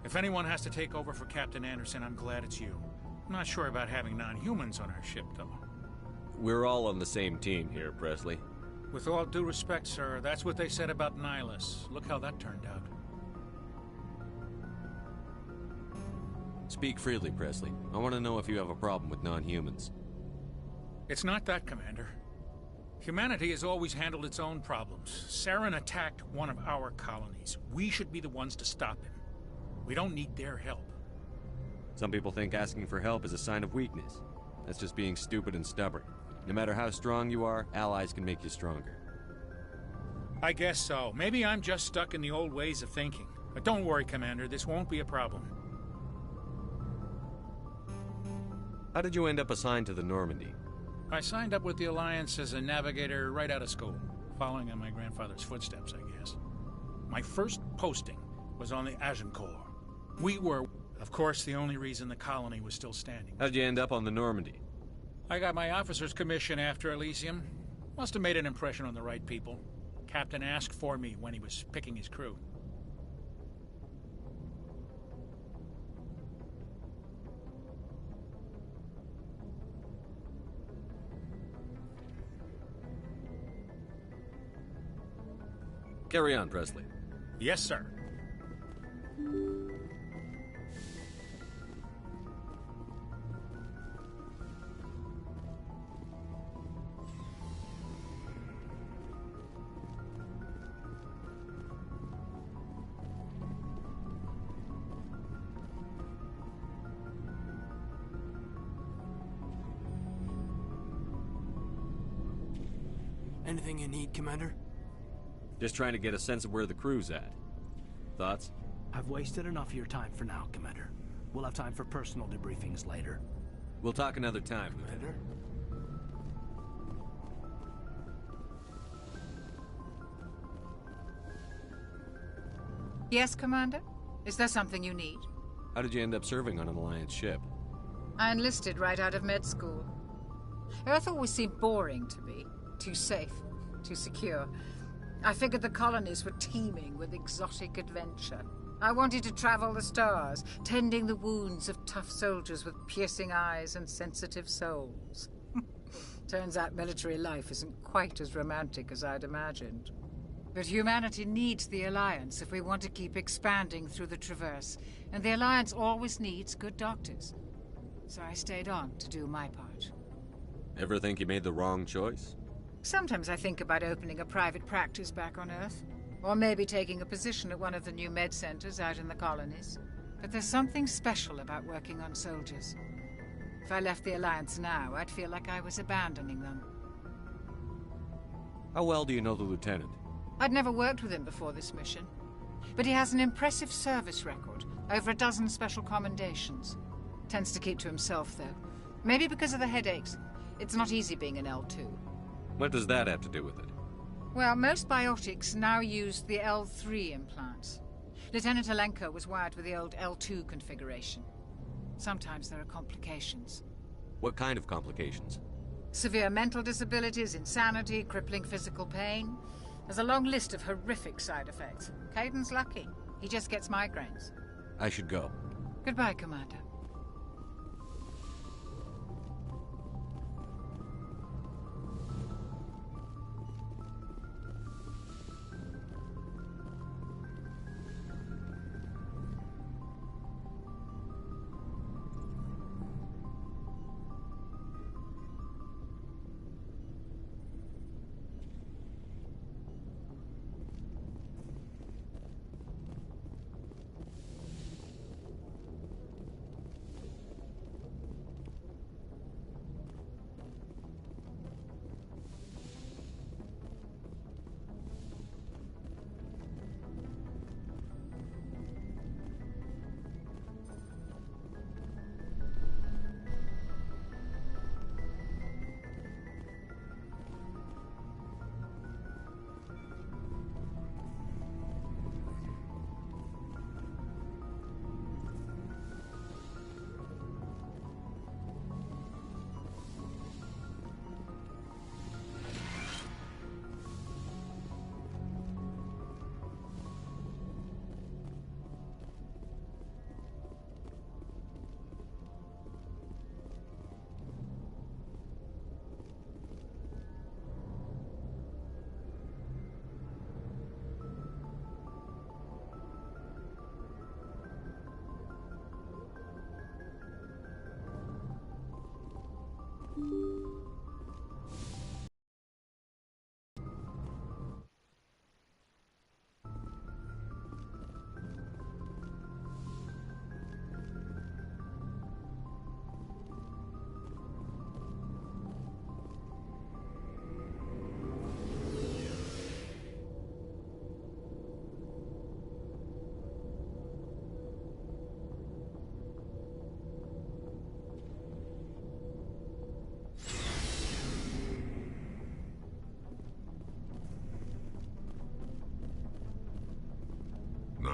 If anyone has to take over for Captain Anderson, I'm glad it's you. I'm not sure about having non-humans on our ship, though. We're all on the same team here, Presley. With all due respect, sir, that's what they said about Nihilus. Look how that turned out. Speak freely, Presley. I want to know if you have a problem with non-humans. It's not that, Commander. Humanity has always handled its own problems. Saren attacked one of our colonies. We should be the ones to stop him. We don't need their help. Some people think asking for help is a sign of weakness. That's just being stupid and stubborn. No matter how strong you are, allies can make you stronger. I guess so. Maybe I'm just stuck in the old ways of thinking. But don't worry, Commander. This won't be a problem. How did you end up assigned to the Normandy? I signed up with the Alliance as a navigator right out of school, following in my grandfather's footsteps, I guess. My first posting was on the Agincourt. We were, of course, the only reason the colony was still standing. How'd you end up on the Normandy? I got my officer's commission after Elysium. Must have made an impression on the right people. Captain asked for me when he was picking his crew. Carry on, Presley. Yes, sir. Anything you need, Commander? Just trying to get a sense of where the crew's at. Thoughts? I've wasted enough of your time for now, Commander. We'll have time for personal debriefings later. We'll talk another time, Commander? Yes, Commander? Is there something you need? How did you end up serving on an Alliance ship? I enlisted right out of med school. Earth always seemed boring to me. Too safe, too secure. I figured the colonies were teeming with exotic adventure. I wanted to travel the stars, tending the wounds of tough soldiers with piercing eyes and sensitive souls. Turns out military life isn't quite as romantic as I'd imagined. But humanity needs the Alliance if we want to keep expanding through the Traverse, and the Alliance always needs good doctors. So I stayed on to do my part. Ever think you made the wrong choice? Sometimes I think about opening a private practice back on Earth. Or maybe taking a position at one of the new med centers out in the colonies. But there's something special about working on soldiers. If I left the Alliance now, I'd feel like I was abandoning them. How well do you know the Lieutenant? I'd never worked with him before this mission. But he has an impressive service record, over a dozen special commendations. Tends to keep to himself, though. Maybe because of the headaches. It's not easy being an L2. What does that have to do with it? Well, most biotics now use the L3 implants. Lieutenant Alenko was wired with the old L2 configuration. Sometimes there are complications. What kind of complications? Severe mental disabilities, insanity, crippling physical pain. There's a long list of horrific side effects. Caden's lucky. He just gets migraines. I should go. Goodbye, Commander.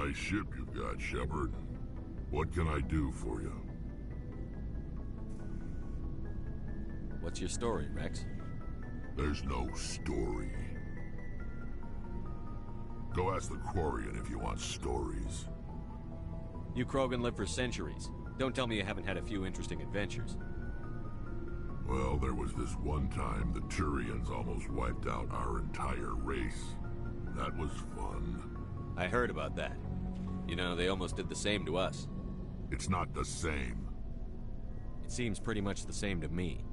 nice ship you've got, Shepard. What can I do for you? What's your story, Rex? There's no story. Go ask the Quarian if you want stories. You Krogan live for centuries. Don't tell me you haven't had a few interesting adventures. Well, there was this one time the Turians almost wiped out our entire race. That was fun. I heard about that. You know, they almost did the same to us. It's not the same. It seems pretty much the same to me.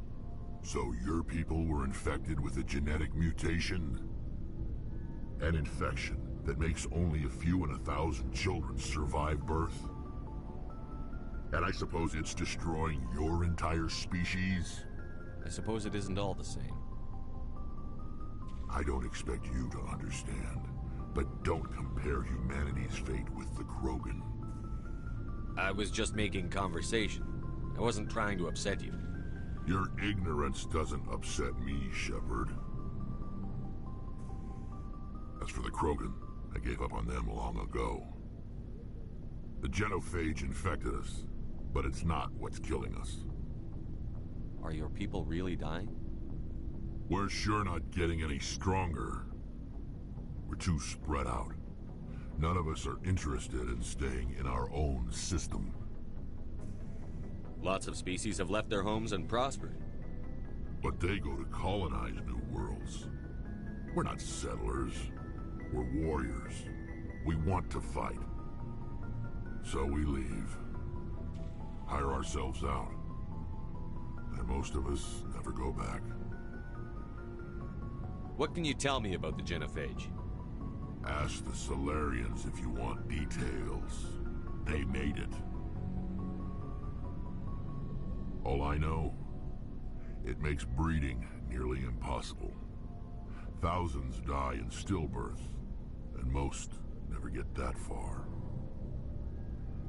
So your people were infected with a genetic mutation? An infection that makes only a few in 1,000 children survive birth? And I suppose it's destroying your entire species? I suppose it isn't all the same. I don't expect you to understand, but don't compare humanity's fate with the Krogan. I was just making conversation. I wasn't trying to upset you. Your ignorance doesn't upset me, Shepard. As for the Krogan, I gave up on them long ago. The genophage infected us, but it's not what's killing us. Are your people really dying? We're sure not getting any stronger. We're too spread out. None of us are interested in staying in our own system. Lots of species have left their homes and prospered. But they go to colonize new worlds. We're not settlers. We're warriors. We want to fight. So we leave. Hire ourselves out. And most of us never go back. What can you tell me about the genophage? Ask the Solarians if you want details. They made it. All I know, it makes breeding nearly impossible. Thousands die in stillbirth, and most never get that far.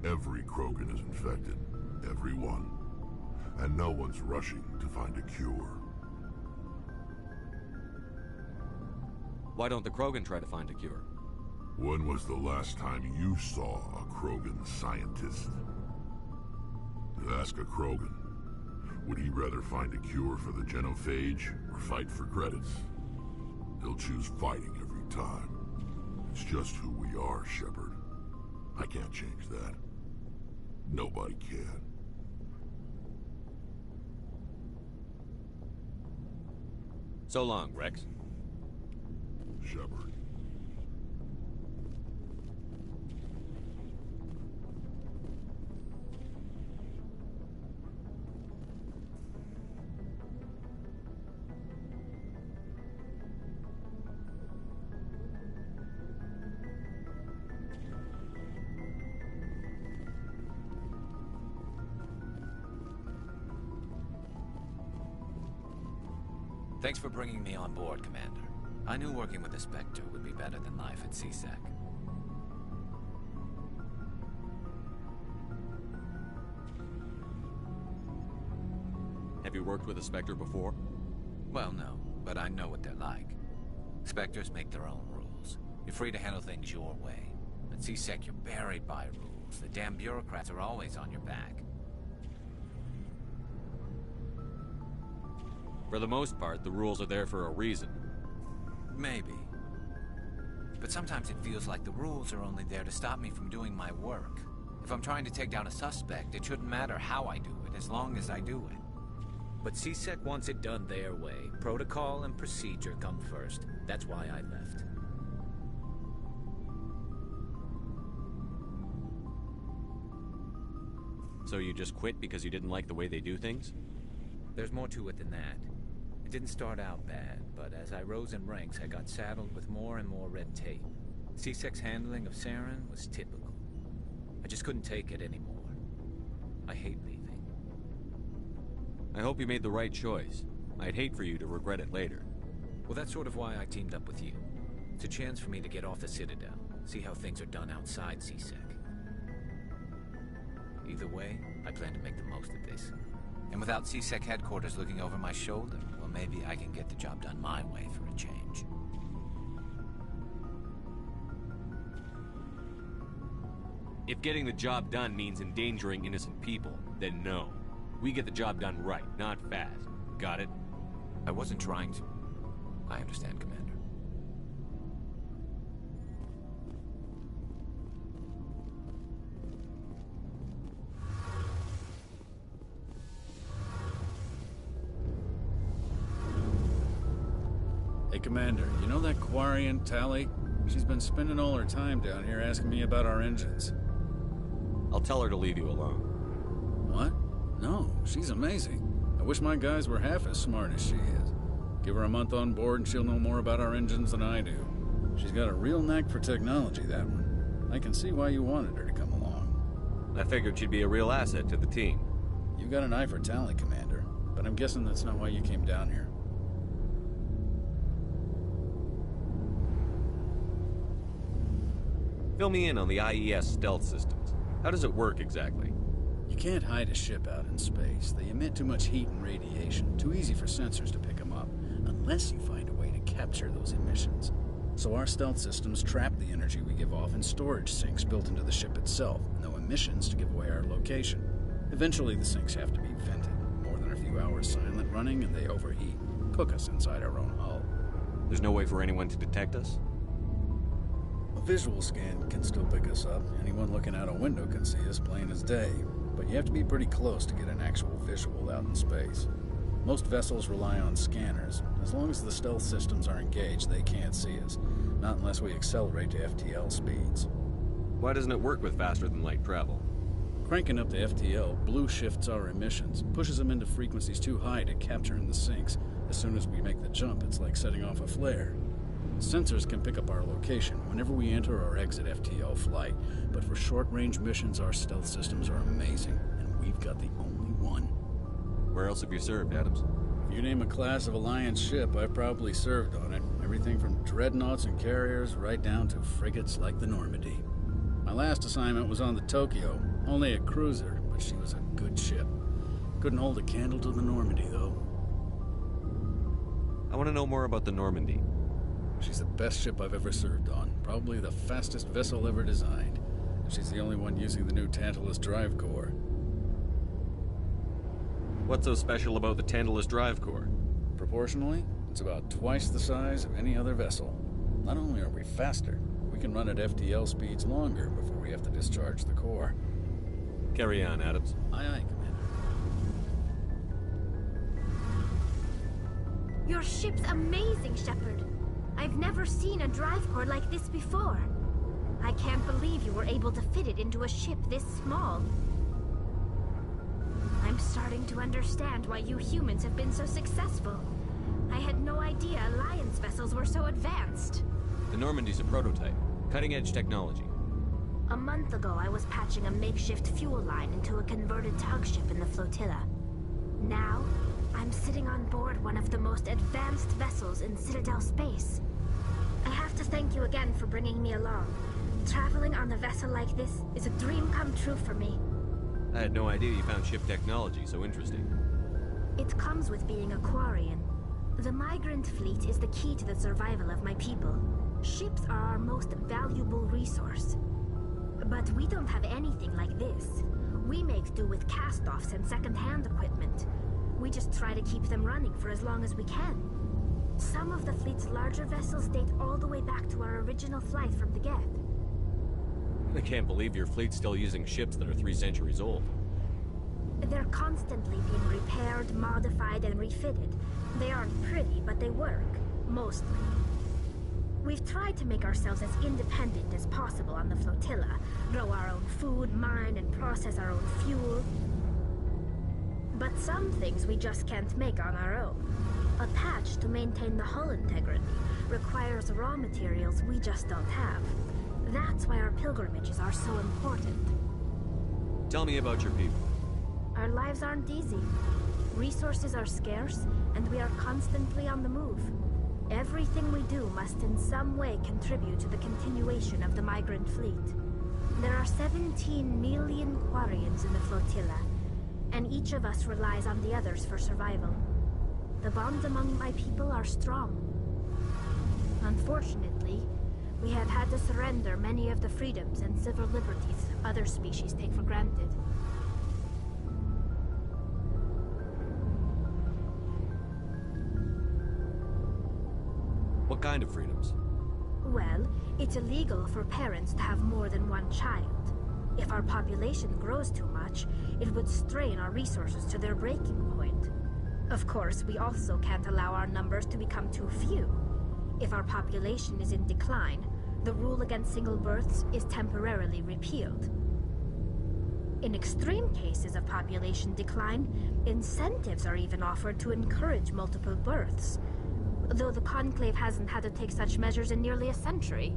Every Krogan is infected, every one, and no one's rushing to find a cure. Why don't the Krogan try to find a cure? When was the last time you saw a Krogan scientist? Ask a Krogan. Would he rather find a cure for the genophage or fight for credits? He'll choose fighting every time. It's just who we are, Shepard. I can't change that. Nobody can. So long, Rex. Shepard. Thanks for bringing me on board, Commander. I knew working with the Spectre would be better than life at C-Sec. Have you worked with a Spectre before? Well, no, but I know what they're like. Spectres make their own rules. You're free to handle things your way. At C-Sec, you're buried by rules. The damn bureaucrats are always on your back. For the most part, the rules are there for a reason. Maybe. But sometimes it feels like the rules are only there to stop me from doing my work. If I'm trying to take down a suspect, it shouldn't matter how I do it, as long as I do it. But C-Sec wants it done their way. Protocol and procedure come first. That's why I left. So you just quit because you didn't like the way they do things? There's more to it than that. It didn't start out bad, but as I rose in ranks, I got saddled with more and more red tape. C-Sec's handling of Saren was typical. I just couldn't take it anymore. I hate leaving. I hope you made the right choice. I'd hate for you to regret it later. Well, that's sort of why I teamed up with you. It's a chance for me to get off the Citadel, see how things are done outside C-Sec. Either way, I plan to make the most of this. And without C-Sec headquarters looking over my shoulder, well, maybe I can get the job done my way for a change. If getting the job done means endangering innocent people, then no. We get the job done right, not fast. Got it? I wasn't trying to. I understand, Commander. Hey, Commander, you know that Quarian, Tali? She's been spending all her time down here asking me about our engines. I'll tell her to leave you alone. What? No, she's amazing. I wish my guys were half as smart as she is. Give her a month on board and she'll know more about our engines than I do. She's got a real knack for technology, that one. I can see why you wanted her to come along. I figured she'd be a real asset to the team. You got an eye for Tali, Commander, but I'm guessing that's not why you came down here. Fill me in on the IES stealth systems. How does it work exactly? You can't hide a ship out in space. They emit too much heat and radiation. Too easy for sensors to pick them up, unless you find a way to capture those emissions. So our stealth systems trap the energy we give off in storage sinks built into the ship itself. No emissions to give away our location. Eventually the sinks have to be vented. More than a few hours silent running and they overheat. Cook us inside our own hull. There's no way for anyone to detect us? A visual scan can still pick us up. Anyone looking out a window can see us plain as day. But you have to be pretty close to get an actual visual out in space. Most vessels rely on scanners. As long as the stealth systems are engaged, they can't see us. Not unless we accelerate to FTL speeds. Why doesn't it work with faster-than-light travel? Cranking up the FTL blue shifts our emissions, pushes them into frequencies too high to capture in the sinks. As soon as we make the jump, it's like setting off a flare. Sensors can pick up our location whenever we enter or exit FTL flight, but for short-range missions, our stealth systems are amazing, and we've got the only one. Where else have you served, Adams? If you name a class of Alliance ship, I've probably served on it. Everything from dreadnoughts and carriers right down to frigates like the Normandy. My last assignment was on the Tokyo, only a cruiser, but she was a good ship. Couldn't hold a candle to the Normandy, though. I want to know more about the Normandy. She's the best ship I've ever served on. Probably the fastest vessel ever designed. And she's the only one using the new Tantalus drive core. What's so special about the Tantalus drive core? Proportionally, it's about twice the size of any other vessel. Not only are we faster, we can run at FTL speeds longer before we have to discharge the core. Carry on, Adams. Aye, aye, Commander. Your ship's amazing, Shepard. I've never seen a drive core like this before. I can't believe you were able to fit it into a ship this small. I'm starting to understand why you humans have been so successful. I had no idea Alliance vessels were so advanced. The Normandy's a prototype. Cutting-edge technology. A month ago, I was patching a makeshift fuel line into a converted tug ship in the flotilla. Now, I'm sitting on board one of the most advanced vessels in Citadel space. I have to thank you again for bringing me along. Traveling on a vessel like this is a dream come true for me. I had no idea you found ship technology so interesting. It comes with being a Quarian. The migrant fleet is the key to the survival of my people. Ships are our most valuable resource. But we don't have anything like this. We make do with cast-offs and second-hand equipment. We just try to keep them running for as long as we can. Some of the fleet's larger vessels date all the way back to our original flight from the Geth. I can't believe your fleet's still using ships that are 3 centuries old. They're constantly being repaired, modified, and refitted. They aren't pretty, but they work. Mostly. We've tried to make ourselves as independent as possible on the flotilla. Grow our own food, mine, and process our own fuel. But some things we just can't make on our own. A patch to maintain the hull integrity requires raw materials we just don't have. That's why our pilgrimages are so important. Tell me about your people. Our lives aren't easy. Resources are scarce, and we are constantly on the move. Everything we do must in some way contribute to the continuation of the migrant fleet. There are 17 million Quarians in the flotilla, and each of us relies on the others for survival. The bonds among my people are strong. Unfortunately, We have had to surrender many of the freedoms and civil liberties other species take for granted. What kind of freedoms? Well, it's illegal for parents to have more than one child. If our population grows too much, it would strain our resources to their breaking point. Of course, we also can't allow our numbers to become too few. If our population is in decline, the rule against single births is temporarily repealed. In extreme cases of population decline, incentives are even offered to encourage multiple births, though the Conclave hasn't had to take such measures in nearly a century.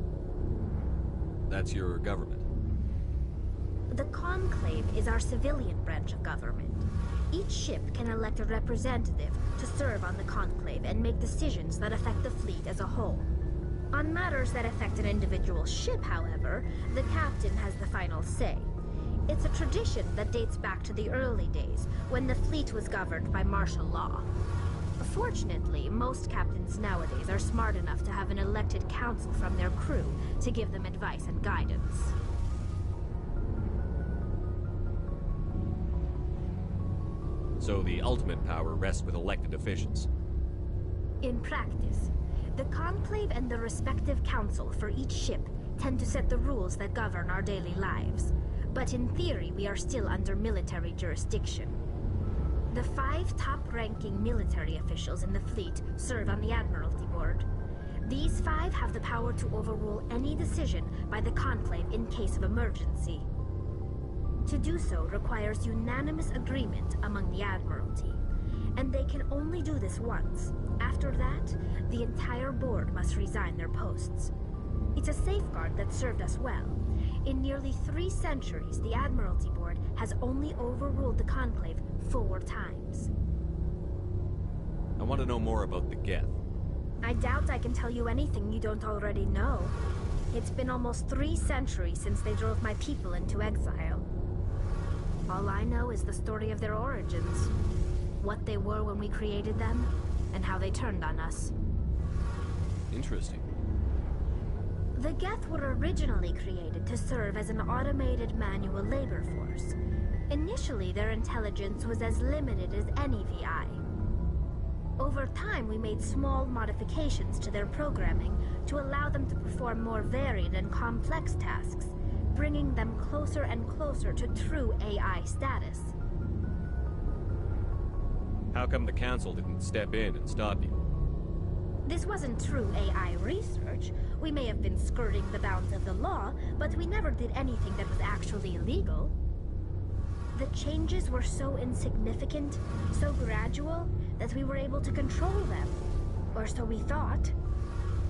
That's your government. The Conclave is our civilian branch of government. Each ship can elect a representative to serve on the Conclave and make decisions that affect the fleet as a whole. On matters that affect an individual ship, however, the captain has the final say. It's a tradition that dates back to the early days, when the fleet was governed by martial law. Fortunately, most captains nowadays are smart enough to have an elected council from their crew to give them advice and guidance. So the ultimate power rests with elected officials. In practice, the Conclave and the respective council for each ship tend to set the rules that govern our daily lives. But in theory, we are still under military jurisdiction. The 5 top-ranking military officials in the fleet serve on the Admiralty Board. These 5 have the power to overrule any decision by the Conclave in case of emergency. To do so requires unanimous agreement among the Admiralty, and they can only do this once. After that, the entire board must resign their posts. It's a safeguard that served us well. In nearly 3 centuries, the Admiralty Board has only overruled the Conclave 4 times. I want to know more about the Geth. I doubt I can tell you anything you don't already know. It's been almost 3 centuries since they drove my people into exile. All I know is the story of their origins, what they were when we created them, and how they turned on us. Interesting. The Geth were originally created to serve as an automated manual labor force. Initially, their intelligence was as limited as any VI. Over time, we made small modifications to their programming to allow them to perform more varied and complex tasks, bringing them closer and closer to true AI status. How come the Council didn't step in and stop you? This wasn't true AI research. We may have been skirting the bounds of the law, but we never did anything that was actually illegal. The changes were so insignificant, so gradual, that we were able to control them. Or so we thought.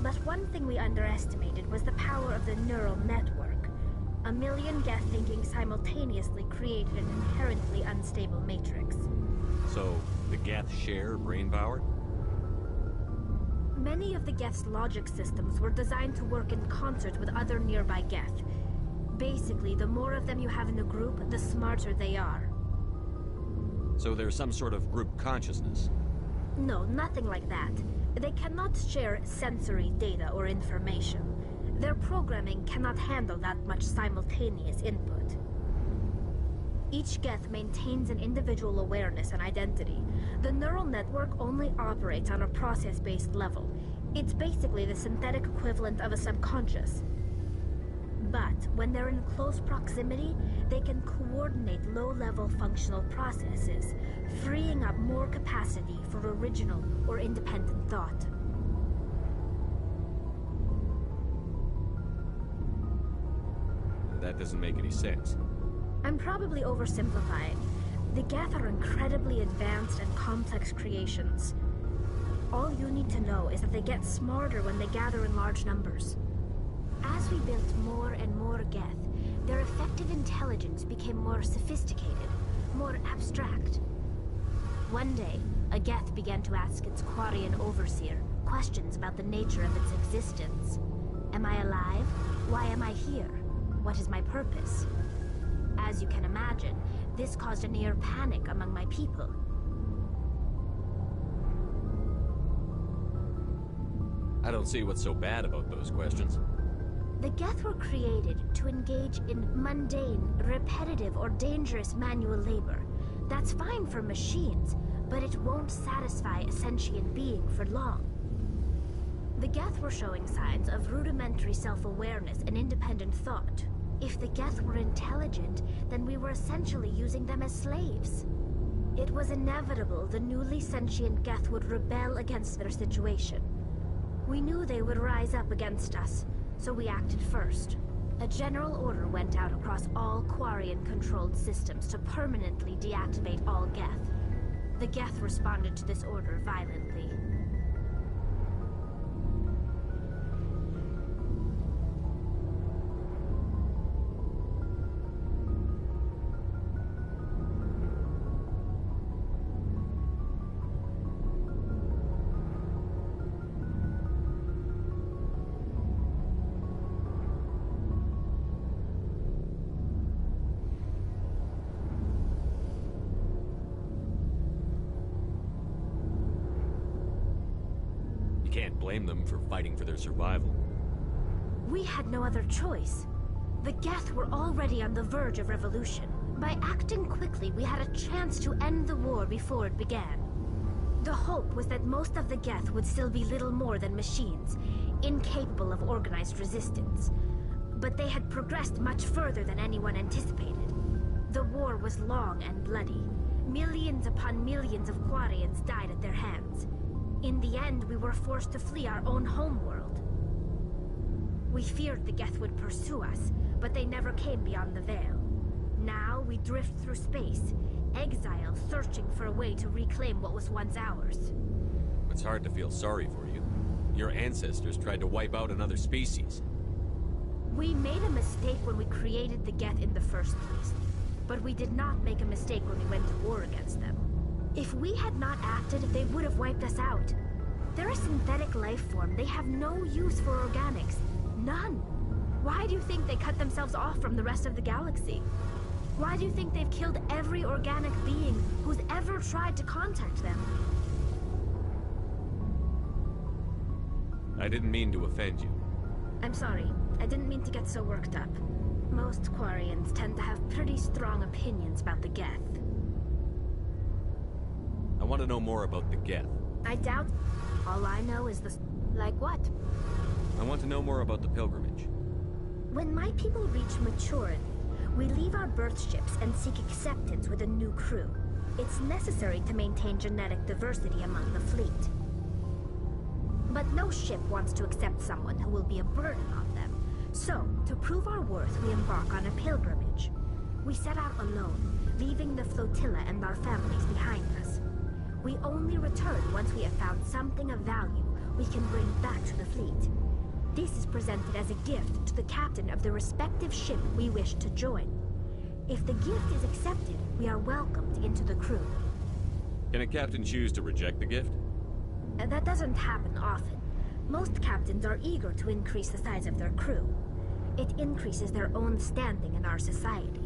But one thing we underestimated was the power of the neural network. A million Geth thinking simultaneously created an inherently unstable matrix. So, the Geth share brain power? Many of the Geth's logic systems were designed to work in concert with other nearby Geth. Basically, the more of them you have in a group, the smarter they are. So there's some sort of group consciousness? No, nothing like that. They cannot share sensory data or information. Their programming cannot handle that much simultaneous input. Each Geth maintains an individual awareness and identity. The neural network only operates on a process-based level. It's basically the synthetic equivalent of a subconscious. But when they're in close proximity, they can coordinate low-level functional processes, freeing up more capacity for original or independent thought. That doesn't make any sense. I'm probably oversimplifying. The Geth are incredibly advanced and complex creations. All you need to know is that they get smarter when they gather in large numbers. As we built more and more Geth, their effective intelligence became more sophisticated, more abstract. One day, a Geth began to ask its Quarian overseer questions about the nature of its existence. Am I alive? Why am I here? What is my purpose? As you can imagine, this caused a near panic among my people. I don't see what's so bad about those questions. The Geth were created to engage in mundane, repetitive, or dangerous manual labor. That's fine for machines, but it won't satisfy a sentient being for long. The Geth were showing signs of rudimentary self-awareness and independent thought. If the Geth were intelligent, then we were essentially using them as slaves. It was inevitable the newly sentient Geth would rebel against their situation. We knew they would rise up against us, so we acted first. A general order went out across all Quarian-controlled systems to permanently deactivate all Geth. The Geth responded to this order violently. Can't blame them for fighting for their survival. We had no other choice. The Geth were already on the verge of revolution. By acting quickly, we had a chance to end the war before it began. The hope was that most of the Geth would still be little more than machines, incapable of organized resistance. But they had progressed much further than anyone anticipated. The war was long and bloody. Millions upon millions of Quarians died at their hands. In the end, we were forced to flee our own homeworld. We feared the Geth would pursue us, but they never came beyond the Veil. Now we drift through space, exile, searching for a way to reclaim what was once ours. It's hard to feel sorry for you. Your ancestors tried to wipe out another species. We made a mistake when we created the Geth in the first place, but we did not make a mistake when we went to war against them. If we had not acted, they would have wiped us out. They're a synthetic life form. They have no use for organics. None. Why do you think they cut themselves off from the rest of the galaxy? Why do you think they've killed every organic being who's ever tried to contact them? I didn't mean to offend you. I'm sorry. I didn't mean to get so worked up. Most Quarians tend to have pretty strong opinions about the Geth. I want to know more about the Geth. I doubt. All I know is the... Like what? I want to know more about the pilgrimage. When my people reach maturity, we leave our birth ships and seek acceptance with a new crew. It's necessary to maintain genetic diversity among the fleet. But no ship wants to accept someone who will be a burden on them. So, to prove our worth, we embark on a pilgrimage. We set out alone, leaving the flotilla and our families behind us. We only return once we have found something of value we can bring back to the fleet. This is presented as a gift to the captain of the respective ship we wish to join. If the gift is accepted, we are welcomed into the crew. Can a captain choose to reject the gift? That doesn't happen often. Most captains are eager to increase the size of their crew. It increases their own standing in our society.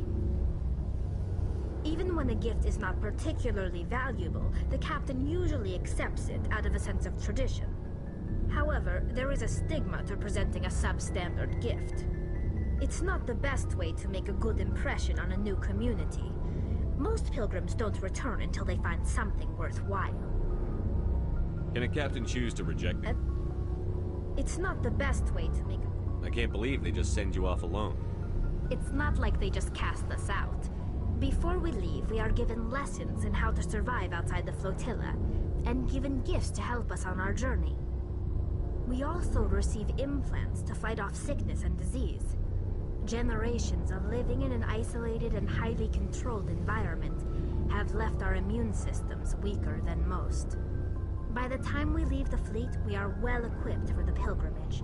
Even when a gift is not particularly valuable, the captain usually accepts it out of a sense of tradition. However, there is a stigma to presenting a substandard gift. It's not the best way to make a good impression on a new community. Most pilgrims don't return until they find something worthwhile. Can a captain choose to reject it? It's not the best way to make a... I can't believe they just send you off alone. It's not like they just cast us out. Before we leave, we are given lessons in how to survive outside the flotilla, and given gifts to help us on our journey. We also receive implants to fight off sickness and disease. Generations of living in an isolated and highly controlled environment have left our immune systems weaker than most. By the time we leave the fleet, we are well equipped for the pilgrimage.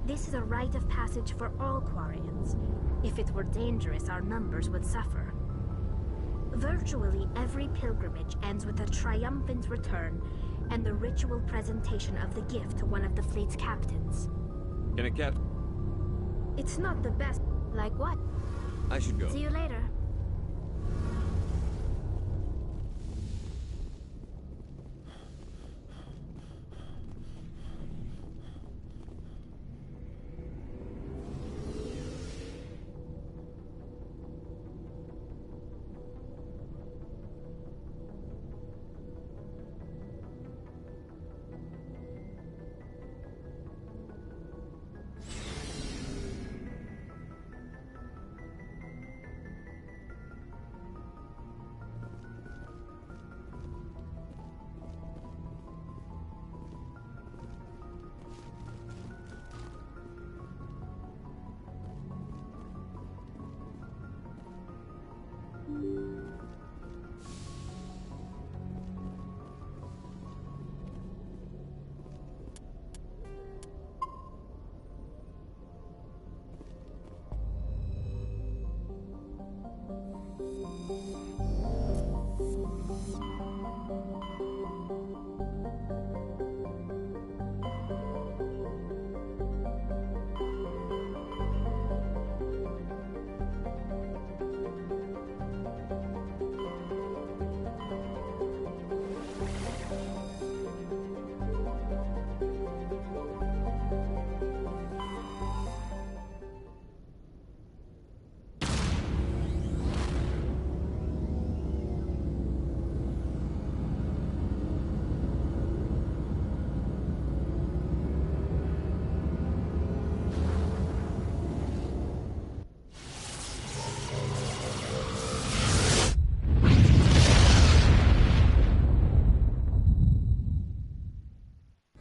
This is a rite of passage for all Quarians. If it were dangerous, our numbers would suffer. Virtually every pilgrimage ends with a triumphant return and the ritual presentation of the gift to one of the fleet's captains. Can a captain... It's not the best... Like what? I should go. See you later.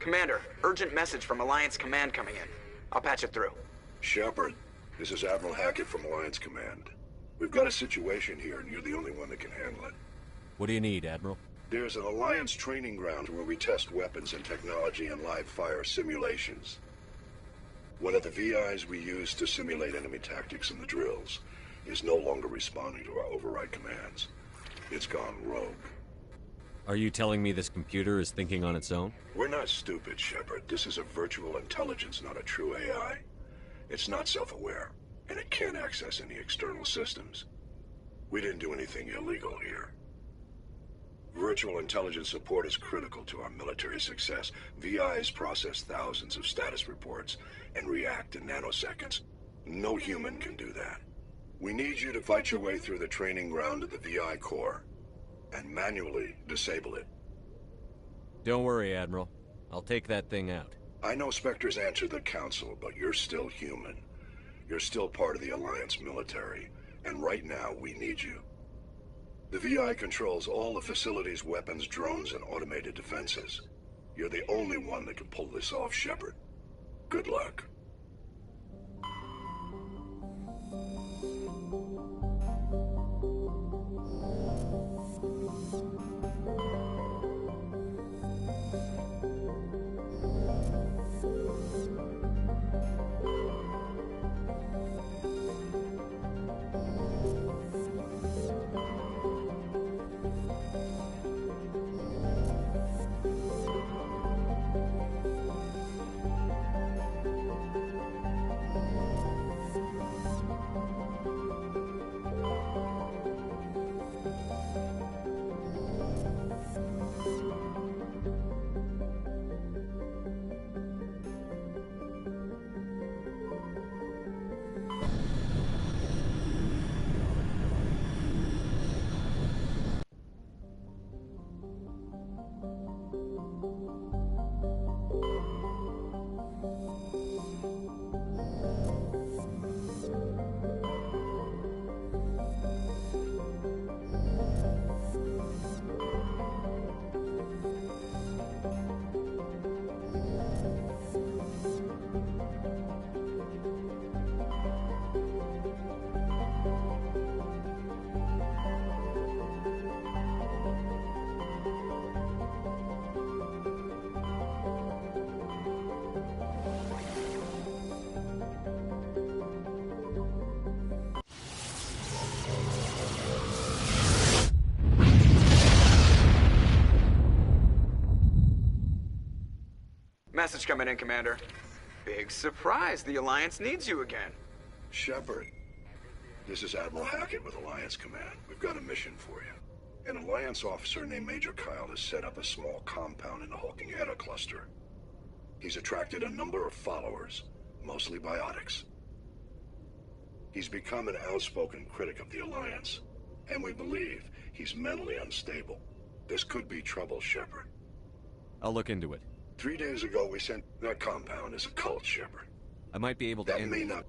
Commander, urgent message from Alliance Command coming in. I'll patch it through. Shepard, this is Admiral Hackett from Alliance Command. We've got a situation here, and you're the only one that can handle it. What do you need, Admiral? There's an Alliance training ground where we test weapons and technology in live fire simulations. One of the VIs we use to simulate enemy tactics in the drills is no longer responding to our override commands. It's gone rogue. Are you telling me this computer is thinking on its own? We're not stupid, Shepard. This is a virtual intelligence, not a true AI. It's not self-aware, and it can't access any external systems. We didn't do anything illegal here. Virtual intelligence support is critical to our military success. VIs process thousands of status reports and react in nanoseconds. No human can do that. We need you to fight your way through the training ground of the VI core and manually disable it. Don't worry, Admiral. I'll take that thing out. I know Spectres answered the Council, but you're still human. You're still part of the Alliance military, and right now we need you. The VI controls all the facility's weapons, drones, and automated defenses. You're the only one that can pull this off, Shepard. Good luck. Message coming in, Commander. Big surprise. The Alliance needs you again. Shepard, this is Admiral Hackett with Alliance Command. We've got a mission for you. An Alliance officer named Major Kyle has set up a small compound in the Hulking Eta cluster. He's attracted a number of followers, mostly biotics. He's become an outspoken critic of the Alliance, and we believe he's mentally unstable. This could be trouble, Shepard. I'll look into it. 3 days ago, we sent... That compound is a cult, Shepard. I might be able to That end may it. not...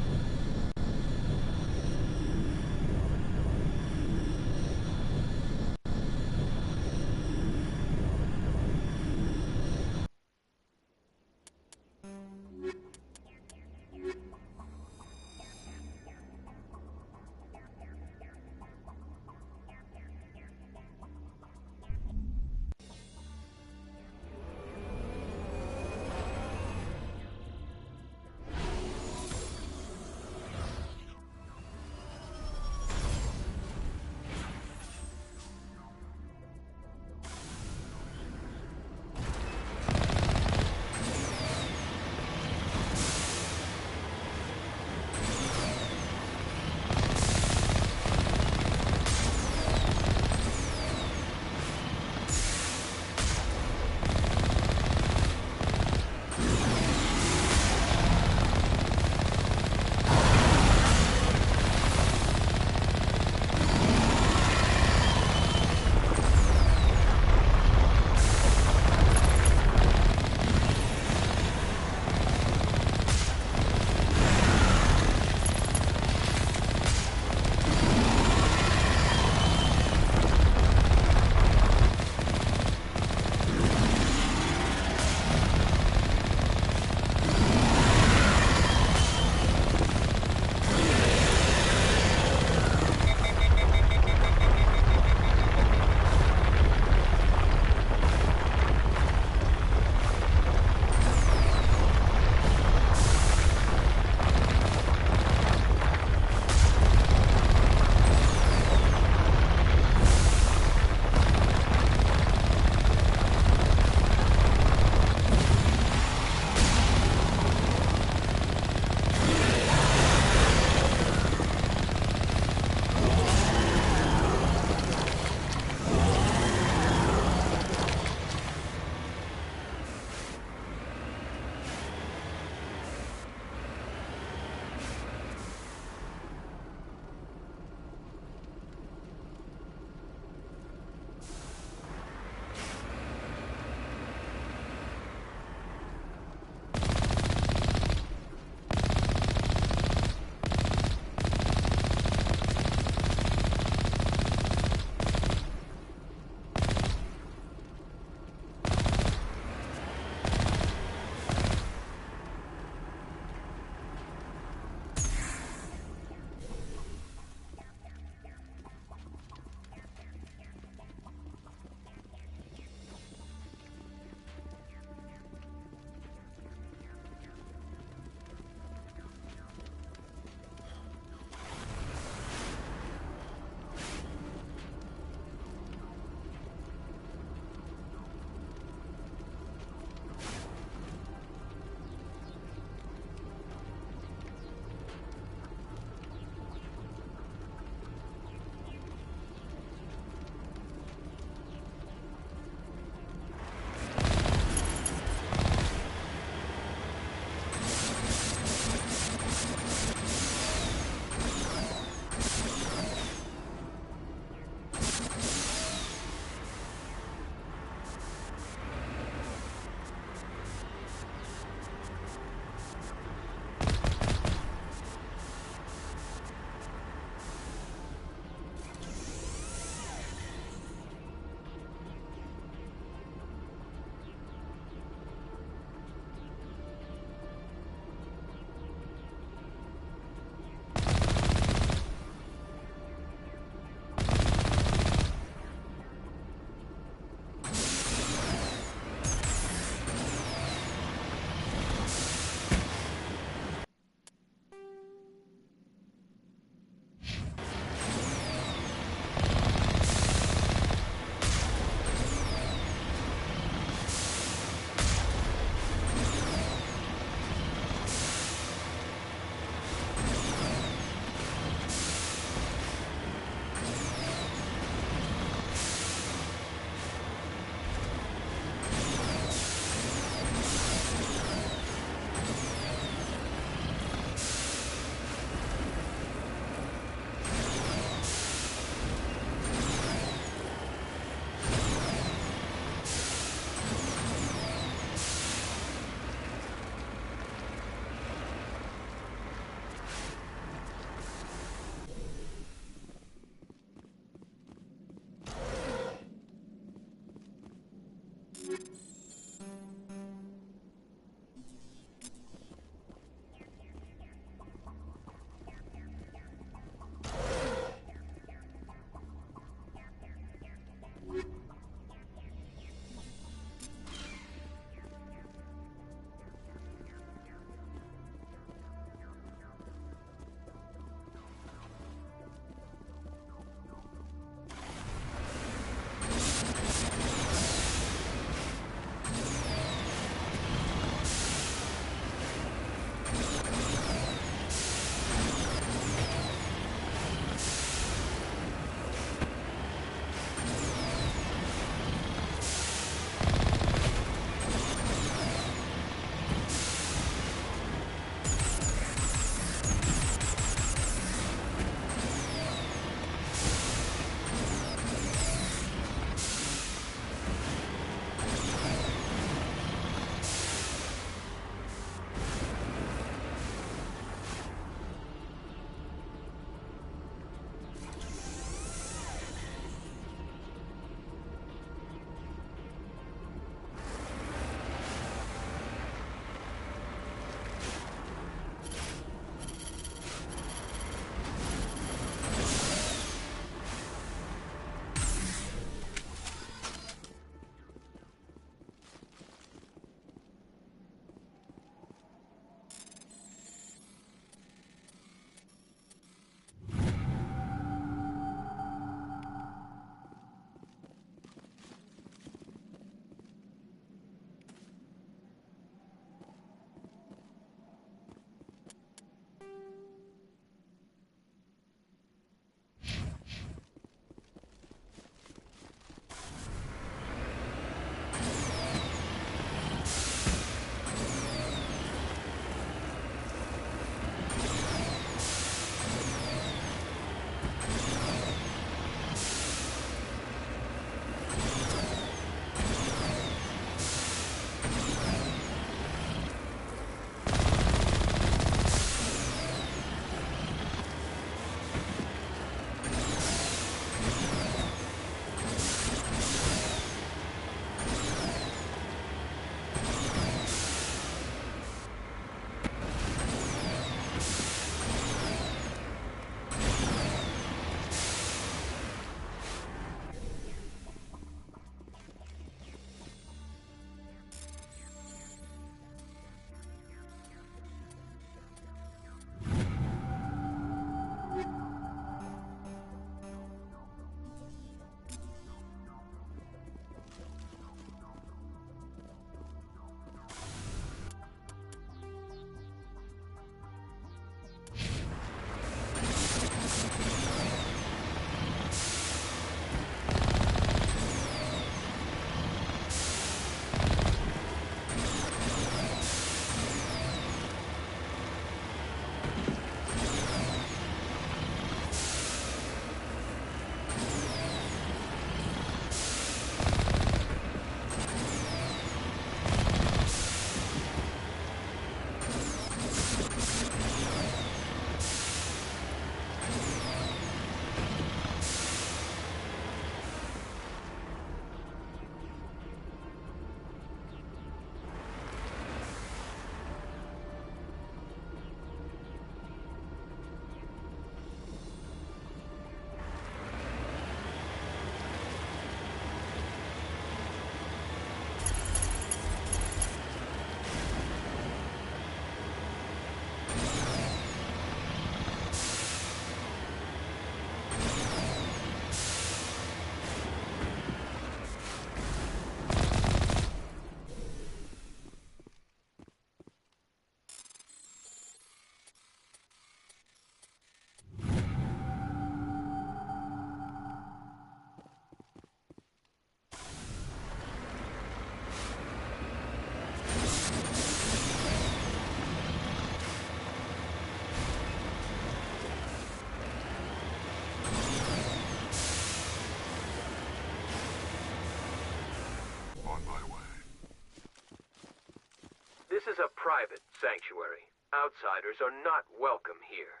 This is a private sanctuary. Outsiders are not welcome here.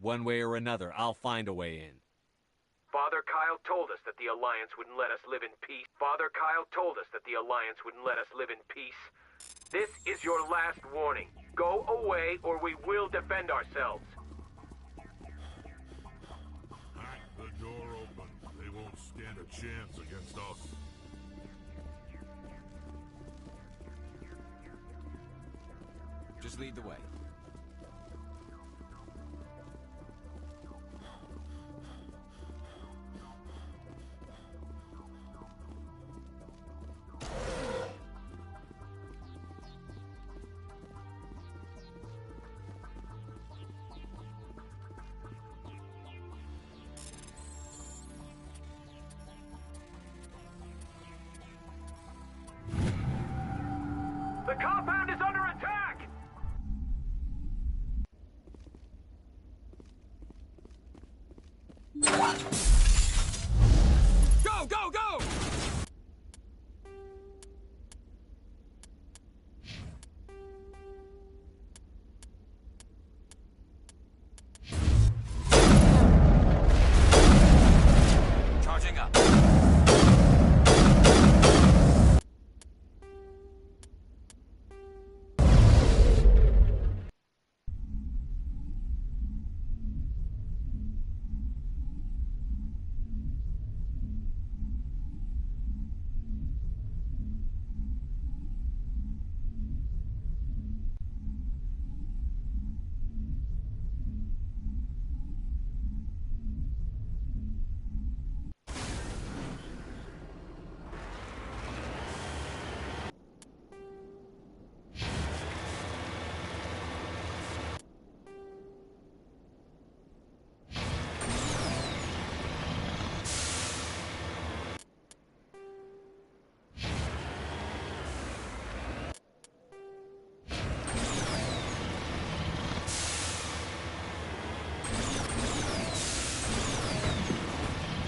One way or another, I'll find a way in. Father Kyle told us that the Alliance wouldn't let us live in peace. Father Kyle told us that the Alliance wouldn't let us live in peace. This is your last warning. Go away or we will defend ourselves. Hack the door open. They won't stand a chance against us. Just lead the way.